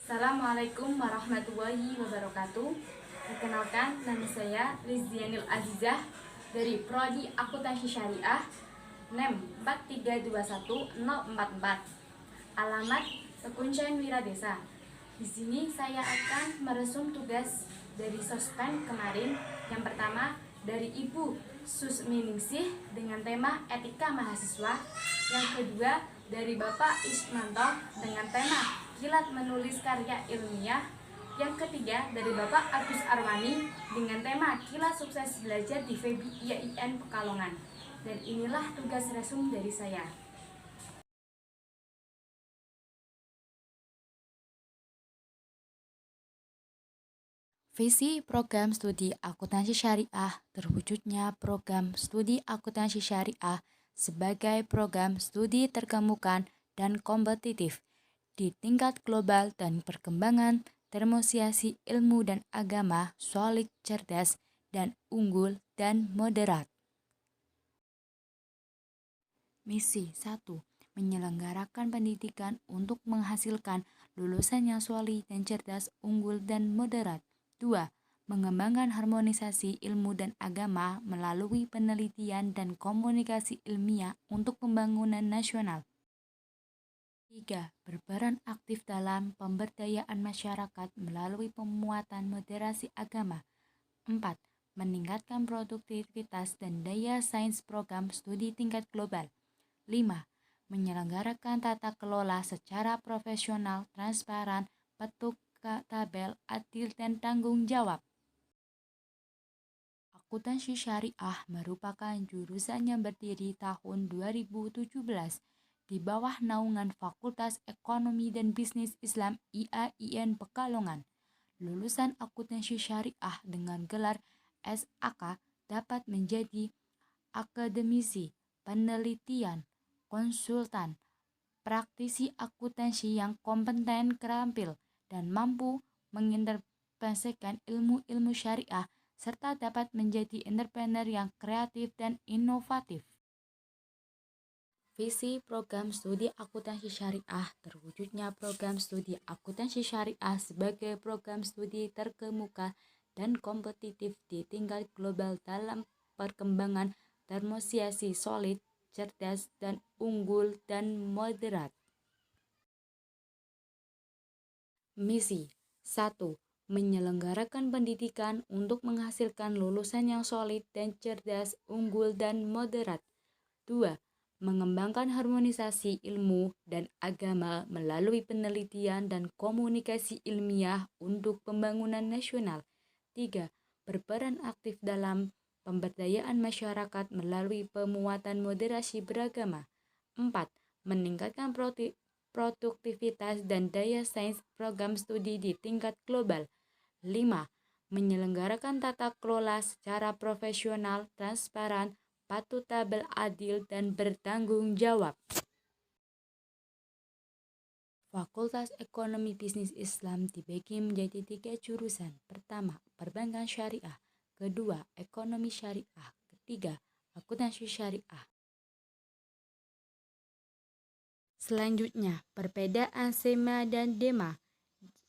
Assalamualaikum warahmatullahi wabarakatuh. Perkenalkan, nama saya Rizdianil Azizah dari Prodi Akuntansi Syariah, NEM 4321044. Alamat Sekuncen Wiradesa. Di sini saya akan meresum tugas dari Sospen kemarin. Yang pertama dari Ibu Susminingsih dengan tema Etika Mahasiswa. Yang kedua dari Bapak Ismanto dengan tema Kilat Menulis Karya Ilmiah. Yang ketiga dari Bapak Agus Arwani dengan tema Kilat Sukses Belajar di FEBI IAIN Pekalongan. Dan inilah tugas resum dari saya. Visi program studi akuntansi syariah terwujudnya program studi akuntansi syariah sebagai program studi terkemuka dan kompetitif di tingkat global dan perkembangan termosiasi ilmu dan agama solid, cerdas, dan unggul dan moderat. Misi 1. Menyelenggarakan pendidikan untuk menghasilkan lulusan yang solid dan cerdas, unggul, dan moderat. 2. Mengembangkan harmonisasi ilmu dan agama melalui penelitian dan komunikasi ilmiah untuk pembangunan nasional. 3. Berperan aktif dalam pemberdayaan masyarakat melalui pemuatan moderasi agama. 4. Meningkatkan produktivitas dan daya sains program studi tingkat global. 5. Menyelenggarakan tata kelola secara profesional, transparan, petuk tabel, adil, dan tanggung jawab. Akuntansi Syariah merupakan jurusan yang berdiri tahun 2017 di bawah naungan Fakultas Ekonomi dan Bisnis Islam IAIN Pekalongan. Lulusan akuntansi syariah dengan gelar SAK dapat menjadi akademisi, penelitian, konsultan, praktisi akuntansi yang kompeten, terampil, dan mampu menginterpretasikan ilmu-ilmu syariah, serta dapat menjadi entrepreneur yang kreatif dan inovatif. Visi program studi akuntansi syariah terwujudnya program studi akuntansi syariah sebagai program studi terkemuka dan kompetitif di tingkat global dalam perkembangan termosiasi solid, cerdas, dan unggul dan moderat. Misi 1. Menyelenggarakan pendidikan untuk menghasilkan lulusan yang solid dan cerdas, unggul, dan moderat. 2. Mengembangkan harmonisasi ilmu dan agama melalui penelitian dan komunikasi ilmiah untuk pembangunan nasional. 3. Berperan aktif dalam pemberdayaan masyarakat melalui pemuatan moderasi beragama. 4. Meningkatkan produktivitas dan daya sains program studi di tingkat global. 5. Menyelenggarakan tata kelola secara profesional, transparan, patut tabel, adil, dan bertanggung jawab. Fakultas Ekonomi Bisnis Islam dibagi menjadi 3 jurusan. Pertama, perbankan syariah. Kedua, ekonomi syariah. Ketiga, akuntansi syariah. Selanjutnya, perbedaan SEMA dan DEMA.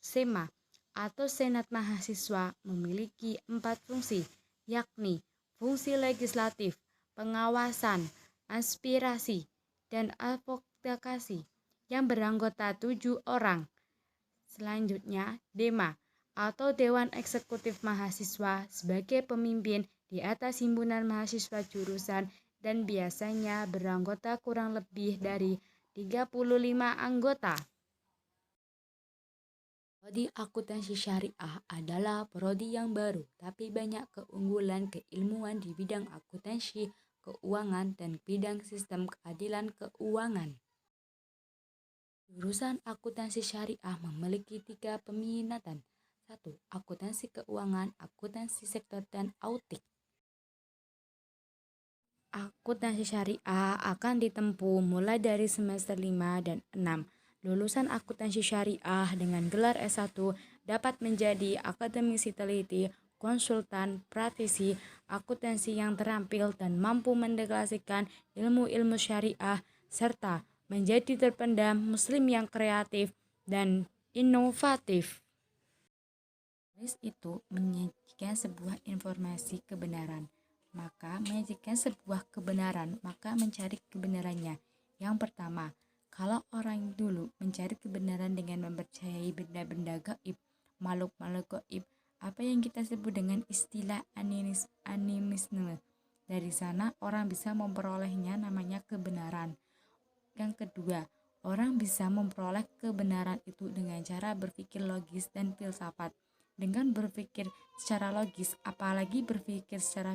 SEMA atau Senat Mahasiswa memiliki 4 fungsi, yakni fungsi legislatif, pengawasan, aspirasi, dan advokasi yang beranggota 7 orang. Selanjutnya, DEMA atau Dewan Eksekutif Mahasiswa sebagai pemimpin di atas himpunan mahasiswa jurusan dan biasanya beranggota kurang lebih dari 35 anggota. Prodi akuntansi syariah adalah prodi yang baru, tapi banyak keunggulan keilmuan di bidang akuntansi, keuangan, dan bidang sistem keadilan keuangan. Jurusan akuntansi syariah memiliki 3 peminatan. 1. Akuntansi keuangan, akuntansi sektor, dan audit. Akuntansi syariah akan ditempuh mulai dari semester 5 dan 6. Lulusan akuntansi syariah dengan gelar S1 dapat menjadi akademisi teliti, konsultan, praktisi akuntansi yang terampil dan mampu mendeklarasikan ilmu-ilmu syariah serta menjadi terpendam muslim yang kreatif dan inovatif. Tulis itu menyajikan sebuah informasi kebenaran, maka mencari kebenarannya. Yang pertama, kalau orang dulu mencari kebenaran dengan mempercayai benda-benda gaib, makhluk-makhluk gaib, apa yang kita sebut dengan istilah animisme. Dari sana orang bisa memperolehnya namanya kebenaran. Yang kedua, orang bisa memperoleh kebenaran itu dengan cara berpikir logis dan filsafat. Dengan berpikir secara logis, apalagi berpikir secara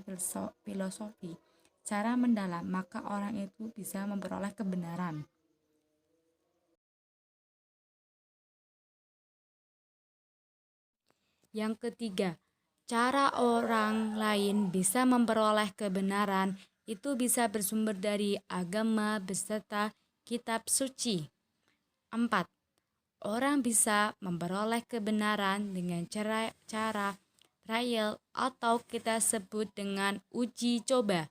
filosofi, secara mendalam, maka orang itu bisa memperoleh kebenaran. Yang ketiga, cara orang lain bisa memperoleh kebenaran itu bisa bersumber dari agama beserta kitab suci. 4. Orang bisa memperoleh kebenaran dengan cara trial atau kita sebut dengan uji coba.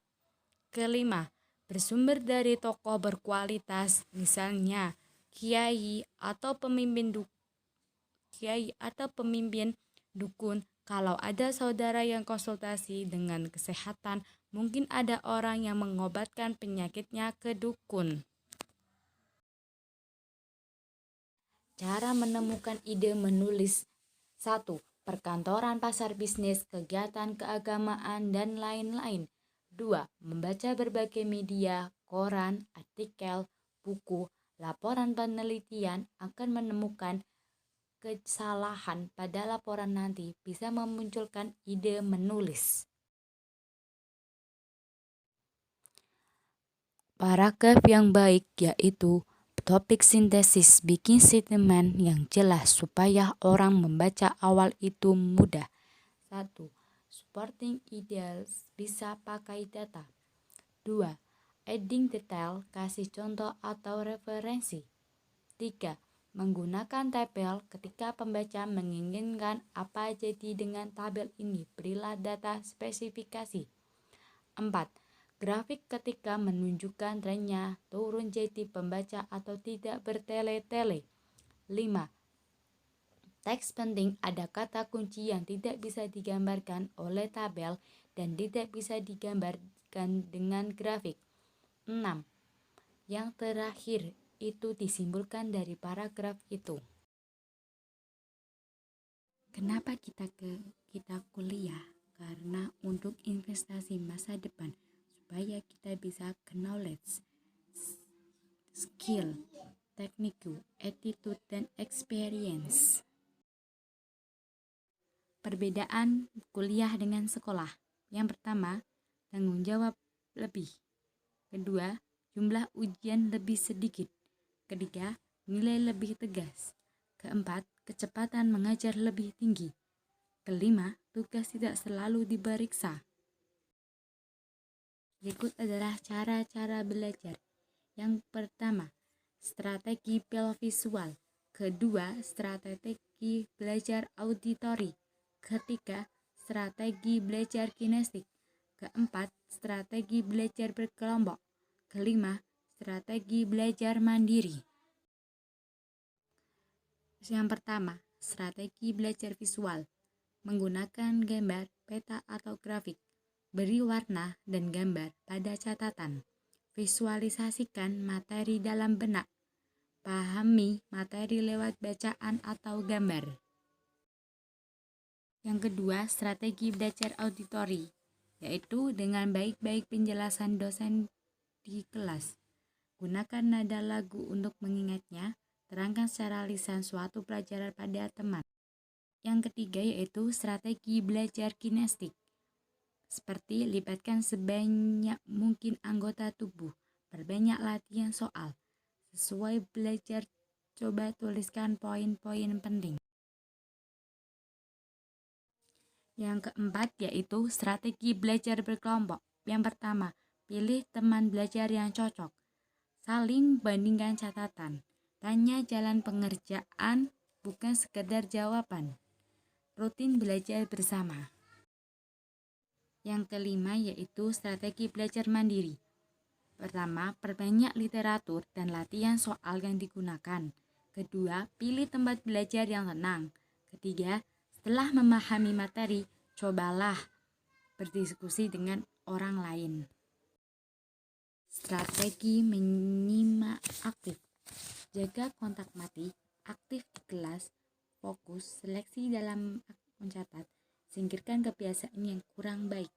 Kelima, bersumber dari tokoh berkualitas, misalnya kiai atau pemimpin dukun. Kalau ada saudara yang konsultasi dengan kesehatan, mungkin ada orang yang mengobatkan penyakitnya ke dukun. Cara menemukan ide menulis. 1. Perkantoran, pasar bisnis, kegiatan keagamaan, dan lain-lain. 2. Membaca berbagai media, koran, artikel, buku, laporan penelitian akan menemukan kesalahan pada laporan nanti bisa memunculkan ide menulis. Paragraf yang baik yaitu topik sintesis, bikin statement yang jelas supaya orang membaca awal itu mudah. 1. Supporting ideas bisa pakai data. 2. Adding detail, kasih contoh atau referensi. 3. Menggunakan tabel ketika pembaca menginginkan apa jadi dengan tabel ini, berilah data spesifikasi. 4. Grafik ketika menunjukkan trennya turun jadi pembaca atau tidak bertele-tele. 5. Teks penting, ada kata kunci yang tidak bisa digambarkan oleh tabel dan tidak bisa digambarkan dengan grafik. 6. Yang terakhir itu disimpulkan dari paragraf itu. Kenapa kita kuliah? Karena untuk investasi masa depan, supaya kita bisa ke knowledge, skill, tekniku, attitude, dan experience. Perbedaan kuliah dengan sekolah. Yang pertama, tanggung jawab lebih. Kedua, jumlah ujian lebih sedikit. Ketiga, nilai lebih tegas. Keempat, kecepatan mengajar lebih tinggi. Kelima, tugas tidak selalu diperiksa. Berikut adalah cara-cara belajar. Yang pertama, strategi visual. Kedua, strategi belajar auditori. Ketiga, strategi belajar kinestik. Keempat, strategi belajar berkelompok. Kelima, strategi belajar mandiri. Yang pertama, strategi belajar visual. Menggunakan gambar, peta atau grafik. Beri warna dan gambar pada catatan. Visualisasikan materi dalam benak. Pahami materi lewat bacaan atau gambar. Yang kedua, strategi belajar auditori. yaitu dengan baik-baik penjelasan dosen di kelas. Gunakan nada lagu untuk mengingatnya, terangkan secara lisan suatu pelajaran pada teman. Yang ketiga yaitu strategi belajar kinestik, seperti libatkan sebanyak mungkin anggota tubuh, perbanyak latihan soal. Sesuai belajar, coba tuliskan poin-poin penting. Yang keempat yaitu strategi belajar berkelompok. Yang pertama, pilih teman belajar yang cocok. Saling bandingkan catatan. Tanya jalan pengerjaan, bukan sekedar jawaban. Rutin belajar bersama. Yang kelima yaitu strategi belajar mandiri. Pertama, perbanyak literatur dan latihan soal yang digunakan. Kedua, pilih tempat belajar yang tenang. Ketiga, setelah memahami materi, cobalah berdiskusi dengan orang lain. Strategi menyimak aktif. Jaga kontak mati, aktif di kelas, fokus, seleksi dalam mencatat, singkirkan kebiasaan yang kurang baik.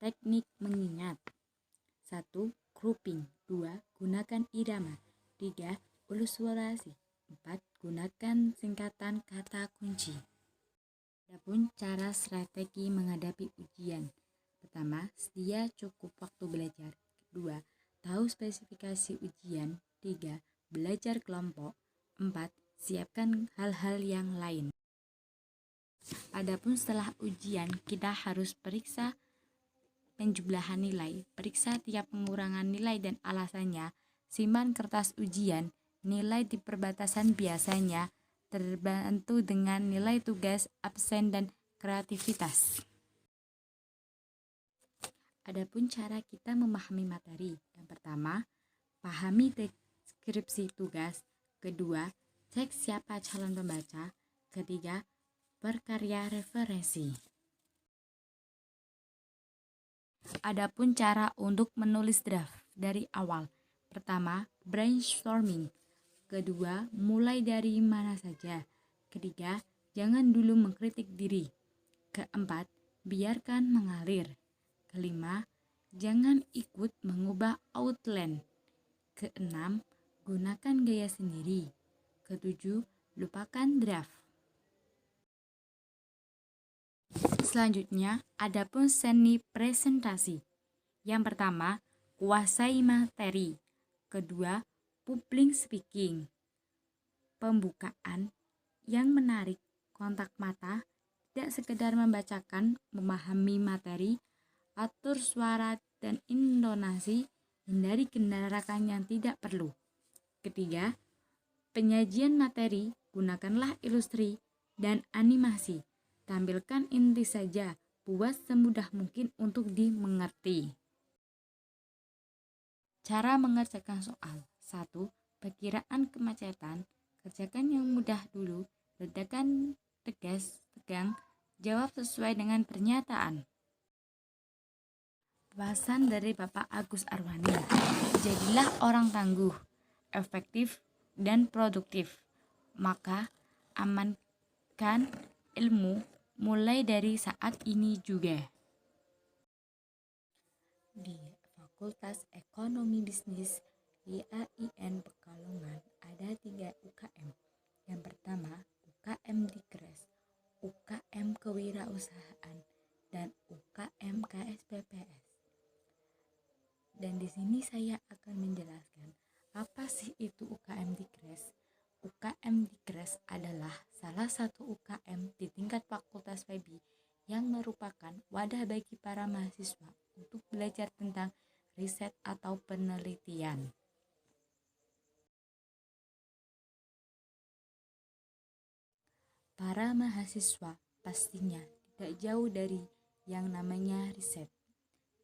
Teknik mengingat. 1. Grouping. 2. Gunakan irama. 3. Ilustrasi. 4. Gunakan singkatan kata kunci. Adapun cara strategi menghadapi ujian. Pertama, sedia cukup waktu belajar. Kedua, tahu spesifikasi ujian. 3. Belajar kelompok. 4. Siapkan hal-hal yang lain. Adapun setelah ujian, kita harus periksa penjumlahan nilai, periksa tiap pengurangan nilai dan alasannya, simpan kertas ujian, nilai di perbatasan biasanya terbantu dengan nilai tugas, absen, dan kreativitas. Adapun cara kita memahami materi. Yang pertama, pahami deskripsi tugas. Kedua, cek siapa calon pembaca. Ketiga, berkarya referensi. Adapun cara untuk menulis draft dari awal. Pertama, brainstorming. Kedua, mulai dari mana saja. Ketiga, jangan dulu mengkritik diri. Keempat, biarkan mengalir. Kelima, jangan ikut mengubah outline. Keenam, gunakan gaya sendiri. Ketujuh, lupakan draft. Selanjutnya, adapun seni presentasi. Yang pertama, kuasai materi. Kedua, public speaking. Pembukaan yang menarik kontak mata, tidak sekedar membacakan, memahami materi, atur suara dan intonasi, hindari kendarakan yang tidak perlu. Ketiga, penyajian materi, gunakanlah ilustrasi dan animasi. Tampilkan inti saja, buat semudah mungkin untuk dimengerti. Cara mengerjakan soal. 1. Perkiraan kemacetan. Kerjakan yang mudah dulu, ledakan tegas, tegang, jawab sesuai dengan pernyataan. Pesan dari Bapak Agus Arwani. Jadilah orang tangguh, efektif, dan produktif. Maka amankan ilmu mulai dari saat ini juga. Di Fakultas Ekonomi Bisnis IAIN Pekalongan ada 3 UKM. Yang pertama, UKM Dikres, UKM Kewirausahaan, dan UKM KSPPS. Dan di sini saya akan menjelaskan apa sih itu UKM Dikres. UKM Dikres adalah salah satu UKM di tingkat Fakultas FEB yang merupakan wadah bagi para mahasiswa untuk belajar tentang riset atau penelitian. Para mahasiswa pastinya tidak jauh dari yang namanya riset,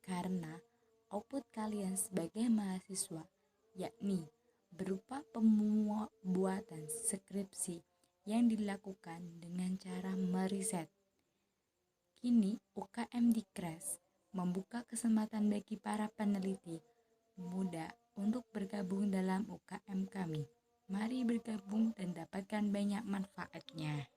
karena output kalian sebagai mahasiswa yakni berupa pembuatan skripsi yang dilakukan dengan cara meriset. Kini UKM Dikres membuka kesempatan bagi para peneliti muda untuk bergabung dalam UKM kami. Mari bergabung dan dapatkan banyak manfaatnya.